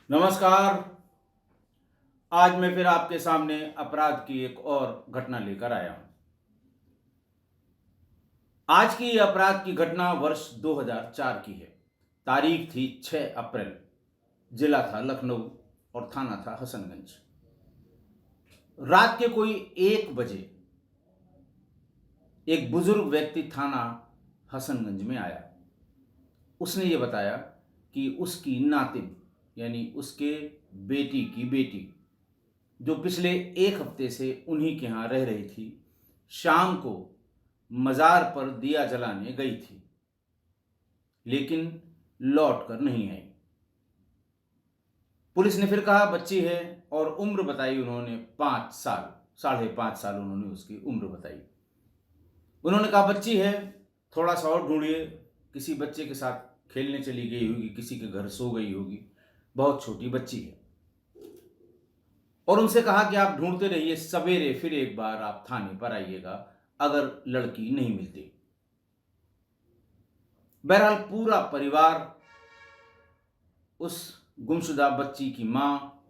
नमस्कार। आज मैं फिर आपके सामने अपराध की एक और घटना लेकर आया हूं। आज की ये अपराध की घटना वर्ष 2004 की है। तारीख थी 6 अप्रैल। जिला था लखनऊ और थाना था हसनगंज। रात के कोई 1 बजे एक बुजुर्ग व्यक्ति थाना हसनगंज में आया। उसने ये बताया कि उसकी नातिन यानी उसके बेटी की बेटी, जो पिछले 1 हफ्ते से उन्हीं के यहाँ रह रही थी, शाम को मज़ार पर दिया जलाने गई थी, लेकिन लौट कर नहीं आई। पुलिस ने फिर कहा बच्ची है, और उम्र बताई उन्होंने 5 साल, 5.5 साल उन्होंने उसकी उम्र बताई। उन्होंने कहा बच्ची है, थोड़ा सा और ढूंढिए, किसी बच्चे के साथ खेलने चली गई होगी, किसी के घर सो गई होगी, बहुत छोटी बच्ची है। और उनसे कहा कि आप ढूंढते रहिए, सवेरे फिर एक बार आप थाने पर आइएगा अगर लड़की नहीं मिलती। बहरहाल पूरा परिवार, उस गुमशुदा बच्ची की माँ,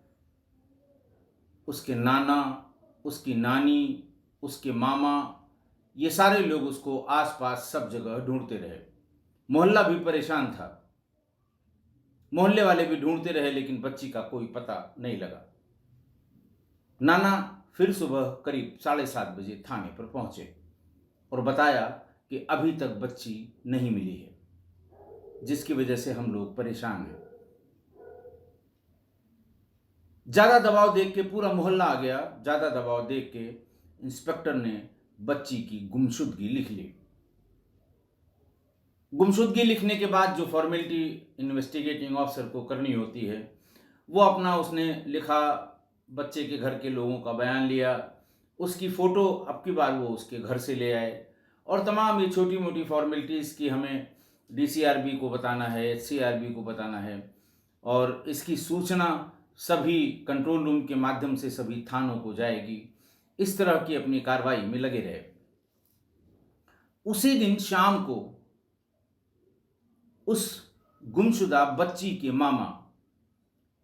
उसके नाना, उसकी नानी, उसके मामा, ये सारे लोग उसको आसपास सब जगह ढूंढते रहे। मोहल्ला भी परेशान था, मोहल्ले वाले भी ढूंढते रहे, लेकिन बच्ची का कोई पता नहीं लगा। नाना फिर सुबह करीब 7:30 बजे थाने पर पहुंचे और बताया कि अभी तक बच्ची नहीं मिली है, जिसकी वजह से हम लोग परेशान हैं। ज़्यादा दबाव देख के पूरा मोहल्ला आ गया। ज़्यादा दबाव देख के इंस्पेक्टर ने बच्ची की गुमशुदगी लिख ली। गुमशुदगी लिखने के बाद जो फॉर्मेलिटी इन्वेस्टिगेटिंग ऑफिसर को करनी होती है, वो अपना उसने लिखा, बच्चे के घर के लोगों का बयान लिया, उसकी फ़ोटो अब की बार वो उसके घर से ले आए, और तमाम ये छोटी मोटी फॉर्मेलिटीज़ की हमें डीसीआरबी को बताना है, एचसीआरबी को बताना है, और इसकी सूचना सभी कंट्रोल रूम के माध्यम से सभी थानों को जाएगी। इस तरह की अपनी कार्रवाई में लगे रहे। उसी दिन शाम को उस गुमशुदा बच्ची के मामा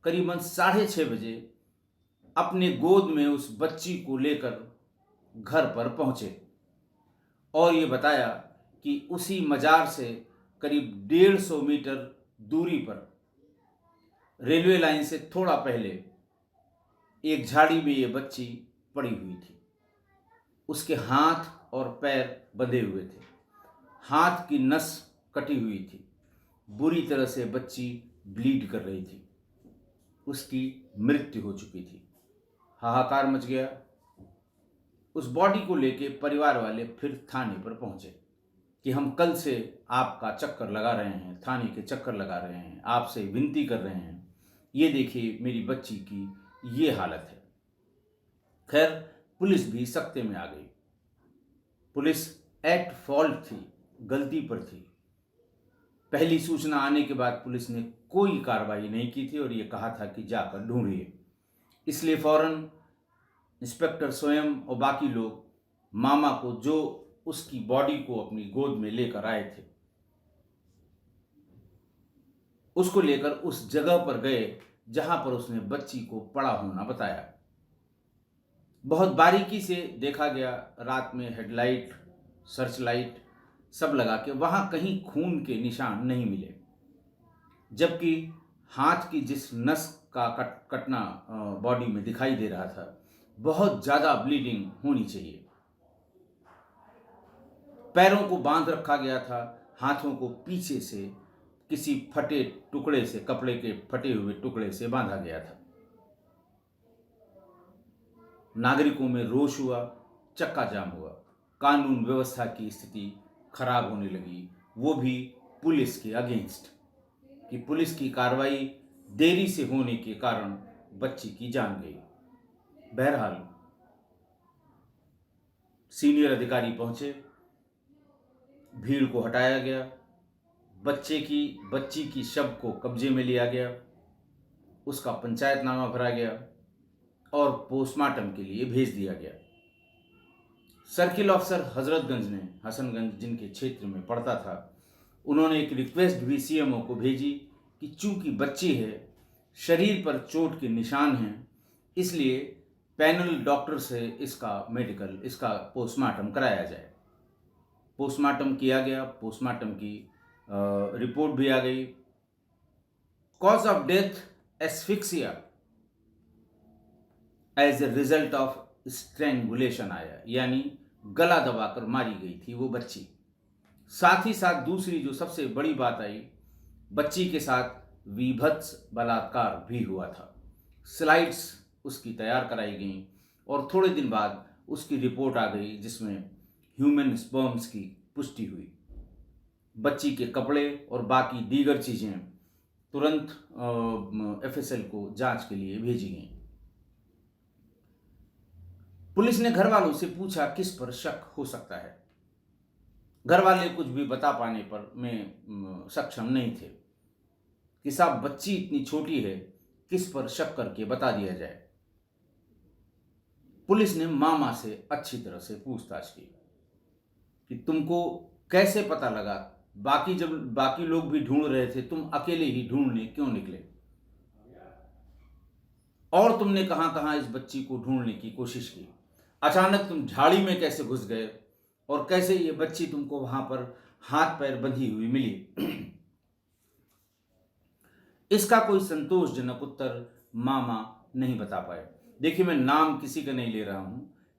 करीबन 6:30 बजे अपने गोद में उस बच्ची को लेकर घर पर पहुंचे और ये बताया कि उसी मजार से करीब 150 मीटर दूरी पर, रेलवे लाइन से थोड़ा पहले, एक झाड़ी में ये बच्ची पड़ी हुई थी। उसके हाथ और पैर बंधे हुए थे, हाथ की नस कटी हुई थी, बुरी तरह से बच्ची ब्लीड कर रही थी, उसकी मृत्यु हो चुकी थी। हाहाकार मच गया। उस बॉडी को लेके परिवार वाले फिर थाने पर पहुंचे कि हम कल से आपका चक्कर लगा रहे हैं, थाने के चक्कर लगा रहे हैं, आपसे विनती कर रहे हैं, ये देखिए मेरी बच्ची की ये हालत है। खैर, पुलिस भी सख्ते में आ गई। पुलिस एट फॉल्ट थी, गलती पर थी। पहली सूचना आने के बाद पुलिस ने कोई कार्रवाई नहीं की थी और ये कहा था कि जाकर ढूंढिए। इसलिए फौरन इंस्पेक्टर स्वयं और बाकी लोग मामा को, जो उसकी बॉडी को अपनी गोद में लेकर आए थे, उसको लेकर उस जगह पर गए जहां पर उसने बच्ची को पड़ा होना बताया। बहुत बारीकी से देखा गया, रात में हेडलाइट, सर्च लाइट सब लगा के, वहां कहीं खून के निशान नहीं मिले, जबकि हाथ की जिस नस का कटना बॉडी में दिखाई दे रहा था, बहुत ज़्यादा ब्लीडिंग होनी चाहिए। पैरों को बांध रखा गया था, हाथों को पीछे से किसी फटे टुकड़े से, कपड़े के फटे हुए टुकड़े से बांधा गया था। नागरिकों में रोष हुआ, चक्का जाम हुआ, कानून व्यवस्था की स्थिति खराब होने लगी, वो भी पुलिस के अगेंस्ट, कि पुलिस की कार्रवाई देरी से होने के कारण बच्ची की जान गई। बहरहाल सीनियर अधिकारी पहुंचे, भीड़ को हटाया गया, बच्ची की शव को कब्जे में लिया गया, उसका पंचायतनामा भरा गया और पोस्टमार्टम के लिए भेज दिया गया। सर्किल ऑफिसर हजरतगंज ने, हसनगंज जिनके क्षेत्र में पड़ता था, उन्होंने एक रिक्वेस्ट भी सीएमओ को भेजी कि चूंकि बच्ची है, शरीर पर चोट के निशान हैं, इसलिए पैनल डॉक्टर से इसका पोस्टमार्टम कराया जाए। पोस्टमार्टम किया गया, पोस्टमार्टम की रिपोर्ट भी आ गई। Cause of death asphyxia as a result of strangulation आया, यानी गला दबाकर मारी गई थी वो बच्ची। साथ ही साथ दूसरी जो सबसे बड़ी बात आई, बच्ची के साथ वीभत्स बलात्कार भी हुआ था। स्लाइड्स उसकी तैयार कराई गई और थोड़े दिन बाद उसकी रिपोर्ट आ गई जिसमें ह्यूमन स्पर्म्स की पुष्टि हुई। बच्ची के कपड़े और बाकी दीगर चीज़ें तुरंत एफएसएल को जांच के लिए भेजी गई। पुलिस ने घर वालों से पूछा किस पर शक हो सकता है। घर वाले कुछ भी बता पाने पर में सक्षम नहीं थे कि साहब बच्ची इतनी छोटी है, किस पर शक करके बता दिया जाए। पुलिस ने मामा से अच्छी तरह से पूछताछ की कि तुमको कैसे पता लगा, जब बाकी लोग भी ढूंढ रहे थे, तुम अकेले ही ढूंढने क्यों निकले, और तुमने कहां कहां इस बच्ची को ढूंढने की कोशिश की, अचानक तुम झाड़ी में कैसे घुस गए, और कैसे ये बच्ची तुमको वहां पर हाथ पैर बंधी हुई मिली। इसका कोई संतोषजनक उत्तर मामा नहीं बता पाए। देखिए, मैं नाम किसी का नहीं ले रहा हूं,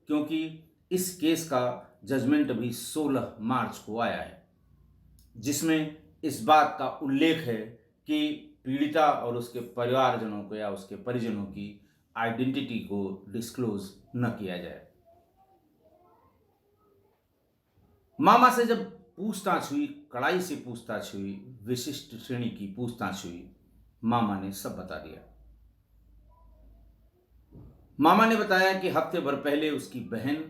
क्योंकि इस केस का जजमेंट अभी 16 मार्च को आया है, जिसमें इस बात का उल्लेख है कि पीड़िता और उसके परिवारजनों को या उसके परिजनों की आइडेंटिटी को डिस्क्लोज न किया जाए। मामा से जब पूछताछ हुई, कड़ाई से पूछताछ हुई, विशिष्ट श्रेणी की पूछताछ हुई, मामा ने सब बता दिया। मामा ने बताया कि हफ्ते भर पहले उसकी बहन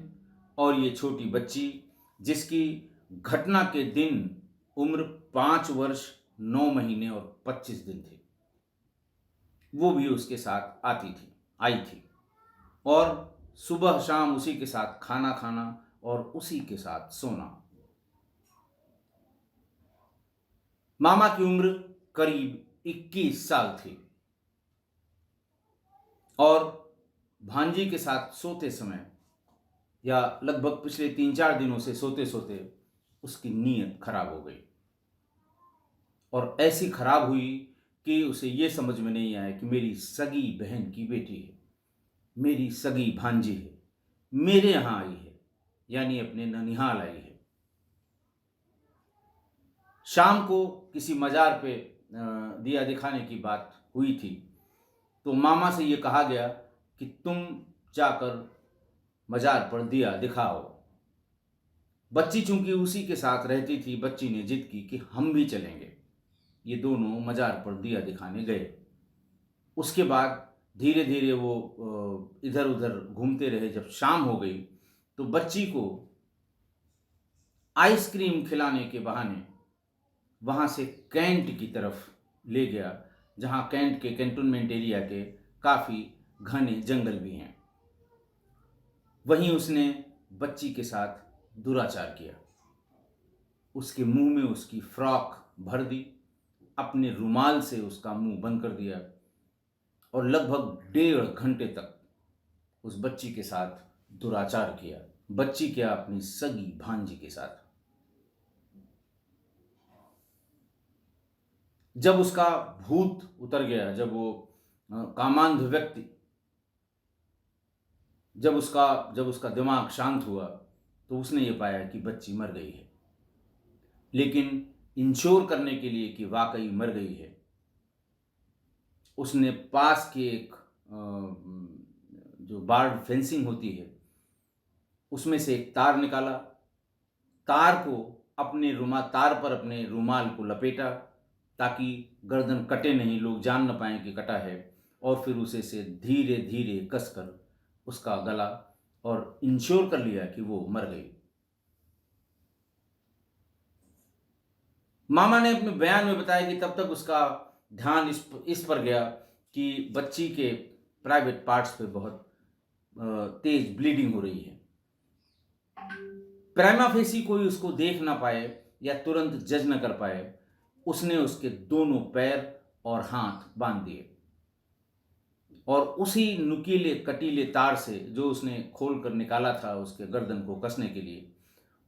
और ये छोटी बच्ची, जिसकी घटना के दिन उम्र 5 वर्ष 9 महीने और 25 दिन थी, वो भी उसके साथ आई थी, और सुबह शाम उसी के साथ खाना खाना और उसी के साथ सोना। मामा की उम्र करीब 21 साल थी और भांजी के साथ सोते समय या लगभग पिछले 3-4 दिनों से सोते सोते उसकी नीयत खराब हो गई, और ऐसी खराब हुई कि उसे ये समझ में नहीं आया कि मेरी सगी बहन की बेटी है, मेरी सगी भांजी है, मेरे यहाँ आई है, यानी अपने ननिहाल आई है। शाम को किसी मजार पे दिया दिखाने की बात हुई थी, तो मामा से ये कहा गया कि तुम जाकर मजार पर दिया दिखाओ। बच्ची चूंकि उसी के साथ रहती थी, बच्ची ने जिद की कि हम भी चलेंगे। ये दोनों मजार पर दिया दिखाने गए। उसके बाद धीरे धीरे वो इधर उधर घूमते रहे। जब शाम हो गई तो बच्ची को आइसक्रीम खिलाने के बहाने वहाँ से कैंट की तरफ ले गया, जहाँ कैंट के कैंटोनमेंट एरिया के काफ़ी घने जंगल भी हैं। वहीं उसने बच्ची के साथ दुराचार किया। उसके मुंह में उसकी फ्रॉक भर दी, अपने रुमाल से उसका मुंह बंद कर दिया, और लगभग 1.5 घंटे तक उस बच्ची के साथ दुराचार किया। बच्ची क्या, अपनी सगी भांजी के साथ। जब उसका भूत उतर गया, जब वो कामांध व्यक्ति, जब उसका दिमाग शांत हुआ, तो उसने ये पाया कि बच्ची मर गई है। लेकिन इंश्योर करने के लिए कि वाकई मर गई है, उसने पास के एक जो बार्ड फेंसिंग होती है उसमें से एक तार निकाला, तार पर अपने रुमाल को लपेटा ताकि गर्दन कटे नहीं, लोग जान न पाएं कि कटा है, और फिर उसे से धीरे धीरे कसकर उसका गला, और इंश्योर कर लिया कि वो मर गई। मामा ने अपने बयान में बताया कि तब तक उसका ध्यान इस पर गया कि बच्ची के प्राइवेट पार्ट्स पे बहुत तेज ब्लीडिंग हो रही है। प्राइमा फेसी कोई उसको देख ना पाए या तुरंत जज न कर पाए, उसने उसके दोनों पैर और हाथ बांध दिए। और उसी नुकीले कटीले तार से जो उसने खोल कर निकाला था उसके गर्दन को कसने के लिए,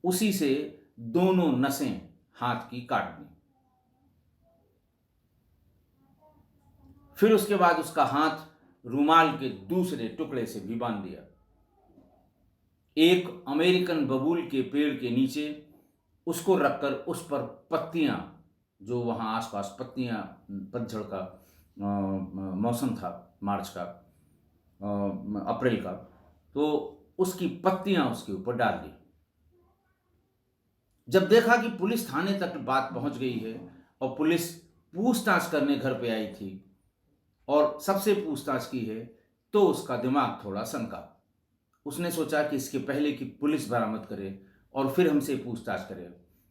उसी से दोनों नसें हाथ की काट दी। फिर उसके बाद उसका हाथ रुमाल के दूसरे टुकड़े से भी बांध दिया। एक अमेरिकन बबूल के पेड़ के नीचे उसको रखकर उस पर पत्तियां, जो वहां आसपास पत्तियां, पतझड़ का मौसम था, मार्च का, अप्रैल का, तो उसकी पत्तियां उसके ऊपर डाल दी। जब देखा कि पुलिस थाने तक बात पहुंच गई है और पुलिस पूछताछ करने घर पे आई थी और सबसे पूछताछ की है, तो उसका दिमाग थोड़ा सनका। उसने सोचा कि इसके पहले कि पुलिस बरामद करे और फिर हमसे पूछताछ करे,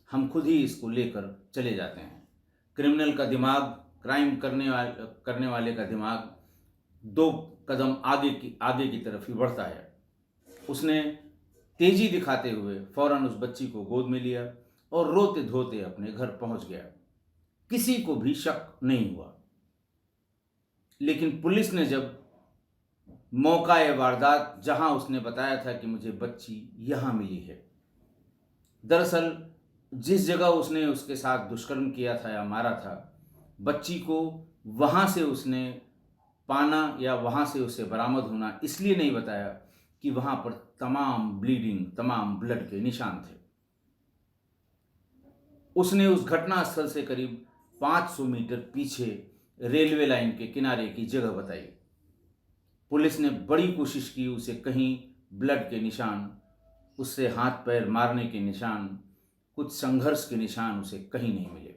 हम खुद ही इसको लेकर चले जाते हैं। क्रिमिनल का दिमाग, क्राइम करने वाले का दिमाग 2 कदम आगे की तरफ ही बढ़ता है। उसने तेजी दिखाते हुए फौरन उस बच्ची को गोद में लिया और रोते धोते अपने घर पहुंच गया। किसी को भी शक नहीं हुआ। लेकिन पुलिस ने जब मौका-ए वारदात, जहां उसने बताया था कि मुझे बच्ची यहां मिली है, दरअसल जिस जगह उसने उसके साथ दुष्कर्म किया था या मारा था, बच्ची को वहां से उसने पाना या वहां से उसे बरामद होना इसलिए नहीं बताया कि वहां पर तमाम ब्लीडिंग, तमाम ब्लड के निशान थे। उसने उस घटनास्थल से करीब 500 मीटर पीछे रेलवे लाइन के किनारे की जगह बताई। पुलिस ने बड़ी कोशिश की, उसे कहीं ब्लड के निशान, उससे हाथ पैर मारने के निशान, कुछ संघर्ष के निशान उसे कहीं नहीं मिले।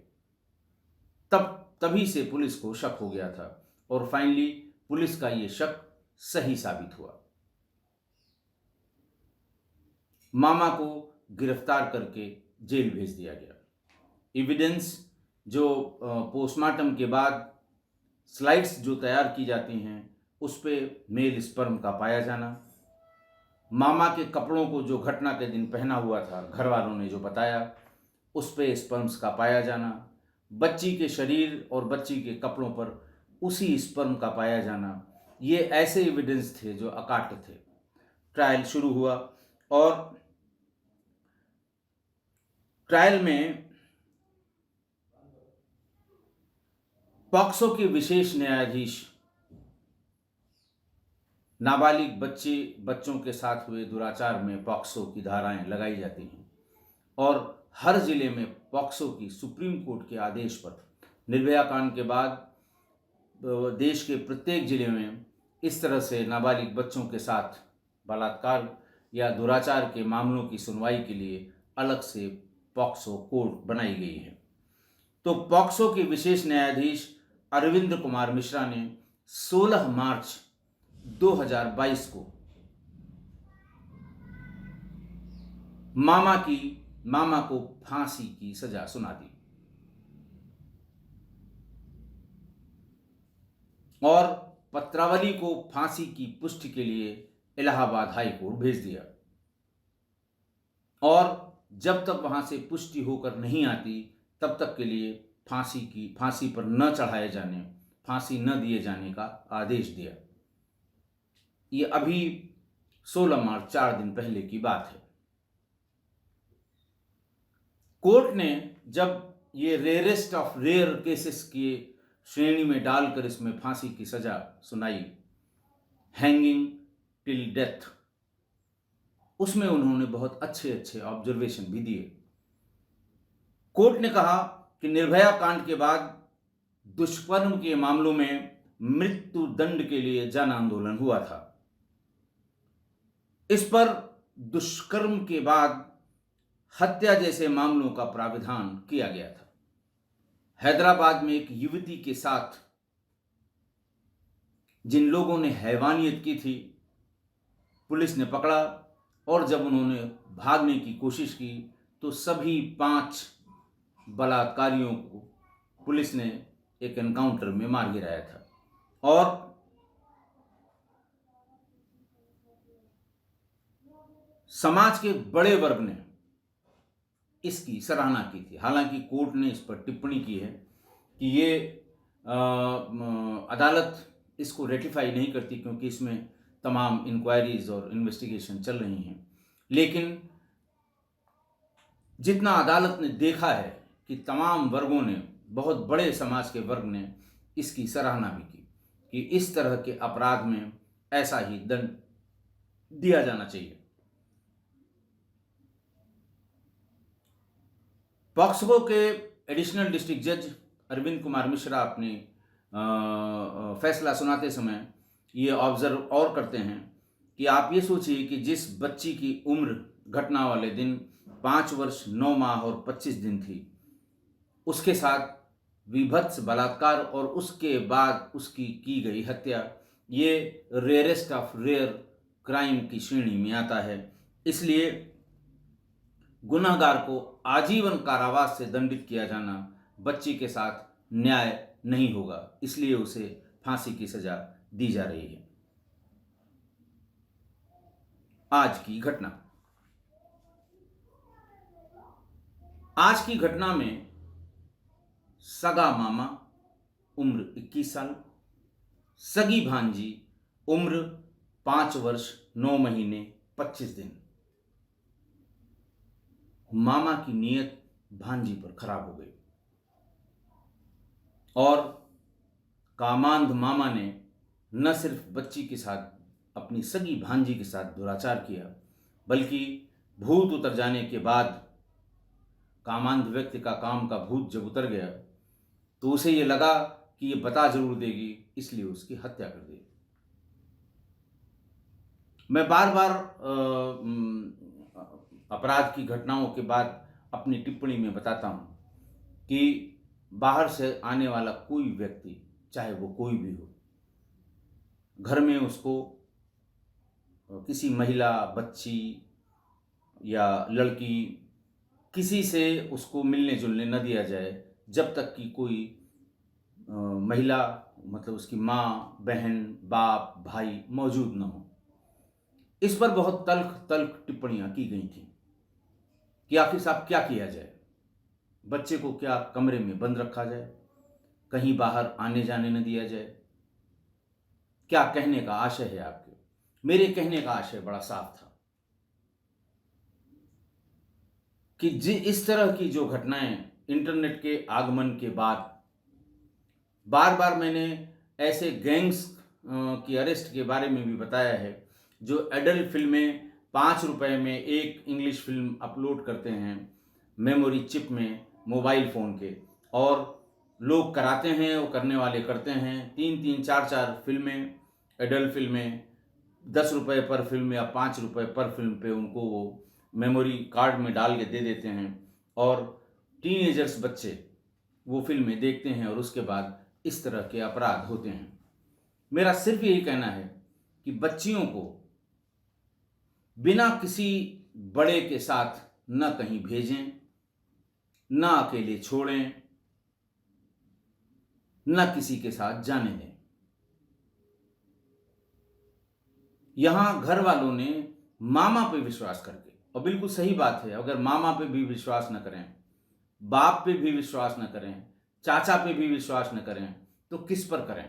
तभी से पुलिस को शक हो गया था और फाइनली पुलिस का ये शक सही साबित हुआ। मामा को गिरफ्तार करके जेल भेज दिया गया। एविडेंस जो पोस्टमार्टम के बाद स्लाइड्स जो तैयार की जाती हैं, उस पे मेल स्पर्म का पाया जाना, मामा के कपड़ों को जो घटना के दिन पहना हुआ था घर वालों ने जो बताया, उस पे स्पर्म्स का पाया जाना, बच्ची के शरीर और बच्ची के कपड़ों पर उसी स्पर्म का पाया जाना, ये ऐसे एविडेंस थे जो अकाट्य थे। ट्रायल शुरू हुआ और ट्रायल में पॉक्सो के विशेष न्यायाधीश नाबालिग बच्चों के साथ हुए दुराचार में पॉक्सो की धाराएं लगाई जाती हैं और हर जिले में पॉक्सो की सुप्रीम कोर्ट के आदेश पर निर्भया कांड के बाद देश के प्रत्येक जिले में इस तरह से नाबालिग बच्चों के साथ बलात्कार या दुराचार के मामलों की सुनवाई के लिए अलग से पॉक्सो कोर्ट बनाई गई है। तो पॉक्सो के विशेष न्यायाधीश अरविंद कुमार मिश्रा ने 16 मार्च 2022 को मामा को फांसी की सजा सुना दी और पत्रावली को फांसी की पुष्टि के लिए इलाहाबाद हाई कोर्ट भेज दिया। और जब तक वहां से पुष्टि होकर नहीं आती, तब तक के लिए फांसी पर न चढ़ाए जाने, फांसी न दिए जाने का आदेश दिया। ये अभी 16 मार्च 4 दिन पहले की बात है। कोर्ट ने जब ये रेयरेस्ट ऑफ रेयर केसेस की श्रेणी में डालकर इसमें फांसी की सजा सुनाई, हैंगिंग टिल डेथ, उसमें उन्होंने बहुत अच्छे अच्छे ऑब्जर्वेशन भी दिए। कोर्ट ने कहा कि निर्भया कांड के बाद दुष्कर्म के मामलों में मृत्यु दंड के लिए जन आंदोलन हुआ था। इस पर दुष्कर्म के बाद हत्या जैसे मामलों का प्राविधान किया गया था। हैदराबाद में एक युवती के साथ जिन लोगों ने हैवानियत की थी, पुलिस ने पकड़ा और जब उन्होंने भागने की कोशिश की तो सभी 5 बलात्कारियों को पुलिस ने एक एनकाउंटर में मार गिराया था। और समाज के बड़े वर्ग ने इसकी सराहना की थी। हालांकि कोर्ट ने इस पर टिप्पणी की है कि ये अदालत इसको रेटिफाई नहीं करती, क्योंकि इसमें तमाम इंक्वायरीज और इन्वेस्टिगेशन चल रही हैं। लेकिन जितना अदालत ने देखा है कि तमाम वर्गों ने, बहुत बड़े समाज के वर्ग ने इसकी सराहना भी की कि इस तरह के अपराध में ऐसा ही दंड दिया जाना चाहिए। पॉक्सो के एडिशनल डिस्ट्रिक्ट जज अरविंद कुमार मिश्रा अपनी फैसला सुनाते समय ये ऑब्जर्व और करते हैं कि आप ये सोचिए कि जिस बच्ची की उम्र घटना वाले दिन 5 वर्ष 9 माह और 25 दिन थी, उसके साथ विभत्स बलात्कार और उसके बाद उसकी की गई हत्या, ये रेयरेस्ट ऑफ रेयर क्राइम की श्रेणी में आता है। इसलिए गुनहगार को आजीवन कारावास से दंडित किया जाना बच्ची के साथ न्याय नहीं होगा, इसलिए उसे फांसी की सजा दी जा रही है। आज की घटना। आज की घटना में सगा मामा उम्र 21 साल, सगी भांजी उम्र 5 वर्ष 9 महीने 25 दिन। मामा की नीयत भांजी पर खराब हो गई और कामांध मामा ने न सिर्फ बच्ची के साथ, अपनी सगी भांजी के साथ दुराचार किया, बल्कि भूत उतर जाने के बाद, कामांध व्यक्ति का काम का भूत जब उतर गया तो उसे ये लगा कि ये बता जरूर देगी, इसलिए उसकी हत्या कर दी। मैं बार बार अपराध की घटनाओं के बाद अपनी टिप्पणी में बताता हूँ कि बाहर से आने वाला कोई व्यक्ति, चाहे वो कोई भी हो, घर में उसको किसी महिला, बच्ची या लड़की, किसी से उसको मिलने जुलने न दिया जाए जब तक कि कोई महिला, मतलब उसकी माँ, बहन, बाप, भाई मौजूद न हो। इस पर बहुत तल्ख तल्ख टिप्पणियां की गई थी कि आखिर साहब क्या किया जाए, बच्चे को क्या कमरे में बंद रखा जाए, कहीं बाहर आने जाने न दिया जाए, क्या कहने का आशय है आपके? मेरे कहने का आशय बड़ा साफ था कि इस तरह की जो घटनाएं इंटरनेट के आगमन के बाद, बार बार मैंने ऐसे गैंग्स की अरेस्ट के बारे में भी बताया है जो एडल्ट फिल्में 5 रुपए में एक इंग्लिश फिल्म अपलोड करते हैं मेमोरी चिप में मोबाइल फ़ोन के, और लोग कराते हैं, वो करने वाले करते हैं 3-3, 4-4 फिल्में, एडल्ट फिल्में 10 रुपए पर फिल्म या 5 रुपए पर फिल्म पे उनको वो मेमोरी कार्ड में डाल के दे देते हैं, और टीनेजर्स बच्चे वो फिल्में देखते हैं और उसके बाद इस तरह के अपराध होते हैं। मेरा सिर्फ यही कहना है कि बच्चियों को बिना किसी बड़े के साथ न कहीं भेजें, न अकेले छोड़ें, न किसी के साथ जाने दें। यहां घर वालों ने मामा पे विश्वास करके, और बिल्कुल सही बात है, अगर मामा पे भी विश्वास न करें, बाप पे भी विश्वास न करें, चाचा पे भी विश्वास न करें, तो किस पर करें?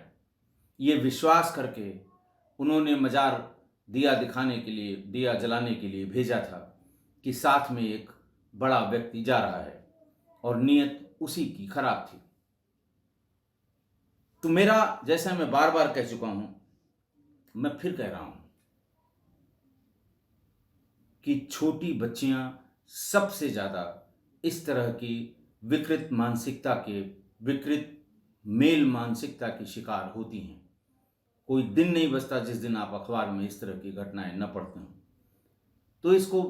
ये विश्वास करके उन्होंने मजार दिया दिखाने के लिए, दिया जलाने के लिए भेजा था कि साथ में एक बड़ा व्यक्ति जा रहा है, और नीयत उसी की खराब थी। तो मेरा, जैसा मैं बार बार कह चुका हूं, मैं फिर कह रहा हूं कि छोटी बच्चियां सबसे ज़्यादा इस तरह की विकृत मानसिकता के, विकृत मेल मानसिकता की शिकार होती हैं। कोई दिन नहीं बचता जिस दिन आप अखबार में इस तरह की घटनाएं न पढ़ते हों। तो इसको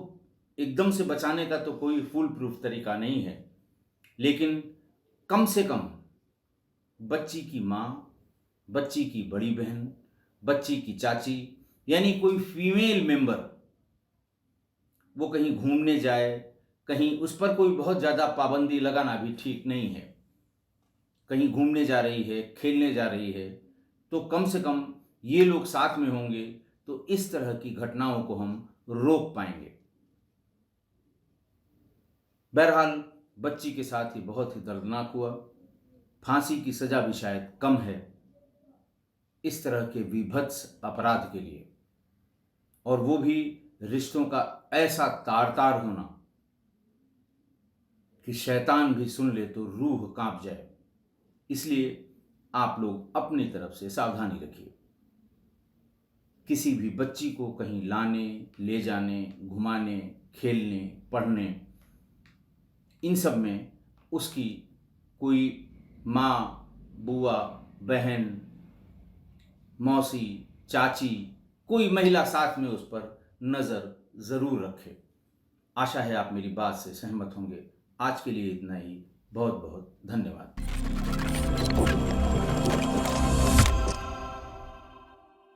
एकदम से बचाने का तो कोई फुल प्रूफ तरीका नहीं है, लेकिन कम से कम बच्ची की माँ, बच्ची की बड़ी बहन, बच्ची की चाची, यानी कोई फीमेल मेंबर, वो कहीं घूमने जाए, कहीं, उस पर कोई बहुत ज़्यादा पाबंदी लगाना भी ठीक नहीं है। कहीं घूमने जा रही है, खेलने जा रही है, तो कम से कम ये लोग साथ में होंगे तो इस तरह की घटनाओं को हम रोक पाएंगे। बहरहाल बच्ची के साथ ही बहुत ही दर्दनाक हुआ। फांसी की सजा भी शायद कम है। इस तरह के विभत्स अपराध के लिए, और वो भी रिश्तों का ऐसा तार तार होना कि शैतान भी सुन ले तो रूह कांप जाए। इसलिए आप लोग अपनी तरफ से सावधानी रखिए। किसी भी बच्ची को कहीं लाने, ले जाने, घुमाने, खेलने, पढ़ने, इन सब में उसकी कोई माँ, बुआ, बहन, मौसी, चाची, कोई महिला साथ में उस पर नज़र ज़रूर रखे। आशा है आप मेरी बात से सहमत होंगे। आज के लिए इतना ही। बहुत बहुत धन्यवाद।